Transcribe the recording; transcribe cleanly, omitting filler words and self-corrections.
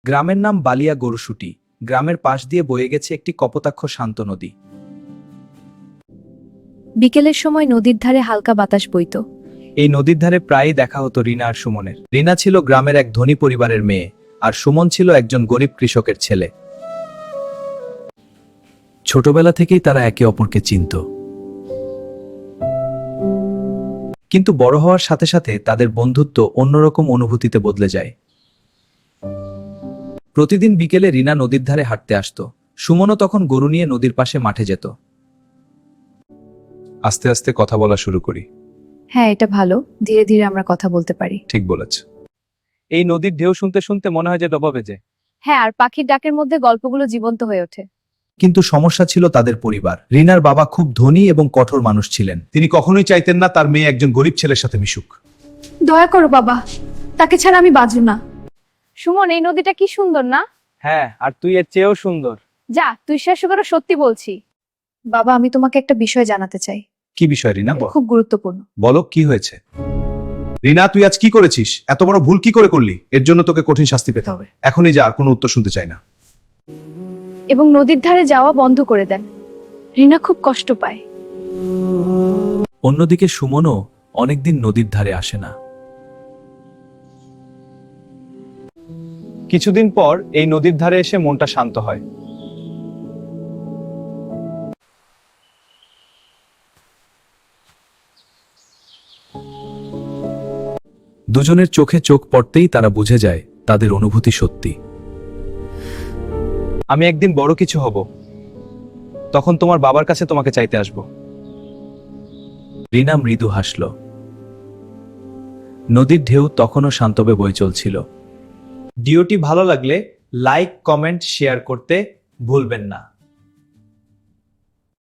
গ্রামের নাম বালিয়া গরুসুটি। গ্রামের পাশ দিয়ে বয়ে গেছে একটি কপোতাক্ষ শান্ত নদী। বিকেলের সময় নদীর ধারে হালকা বাতাস বইত। এই নদীর ধারে প্রায়ই দেখা হতো রিনা আর সুমনের। রিনা ছিল গ্রামের এক ধনী পরিবারের মেয়ে, আর সুমন ছিল একজন গরিব কৃষকের ছেলে। ছোটবেলা থেকেই তারা একে অপরকে চিনত, কিন্তু বড় হওয়ার সাথে সাথে তাদের বন্ধুত্ব অন্যরকম অনুভূতিতে বদলে যায়। প্রতিদিন বিকেলে রিনা নদীর ধারে হাঁটতে আসতো। সুমনও তখন গরু নিয়ে নদীর পাশে মাঠে যেত। আস্তে আস্তে কথা বলা শুরু করি। হ্যাঁ, এটা ভালো, ধীরে ধীরে আমরা কথা বলতে পারি। ঠিক বলেছ। এই নদীর ঢেউ শুনতে শুনতে মনে হয় যে ডোবা বেজে। হ্যাঁ, আর পাখির ডাকের মধ্যে গল্পগুলো জীবন্ত হয়ে ওঠে। কিন্তু সমস্যা ছিল তাদের পরিবার। রিনার বাবা খুব ধনী এবং কঠোর মানুষ ছিলেন। তিনি কখনোই চাইতেন না তার মেয়ে একজন গরিব ছেলের সাথে মিশুক। দয়া করো বাবা, তাকে ছাড়া আমি বাঁচব না। সুমন, এই নদীটা কি সুন্দর না? হ্যাঁ, আর তুই এর চেয়েও সুন্দর। যা, তুই শেষ করো, সত্যি বলছি। বাবা, আমি তোমাকে একটা বিষয় জানাতে চাই। কি বিষয় রিনা? খুব গুরুত্বপূর্ণ। বলো, কি হয়েছে? রিনা, তুই আজ কি করেছিস? এত বড় ভুল কি করে করলি? এর জন্য তোকে কঠিন শাস্তি পেতে হবে। এখনই যা, আর কোনো উত্তর শুনতে চাই না। এবং নদীর ধারে যাওয়া বন্ধ করে দেন। রিনা খুব কষ্ট পায়। অন্যদিকে সুমনও অনেকদিন নদীর ধারে আসে না। কিছুদিন পর এই নদীর ধারে এসে মনটা শান্ত হয়। দুজনের চোখে চোখ পড়তেই তারা বুঝে যায় তাদের অনুভূতি সত্যি। আমি একদিন বড় কিছু হব, তখন তোমার বাবার কাছে তোমাকে চাইতে আসব। রিনা মৃদু হাসল। নদীর ঢেউ তখনও শান্তবে বয়ে চলছিল। ভিডিওটি ভালো লাগলে লাইক, কমেন্ট, শেয়ার করতে ভুলবেন না।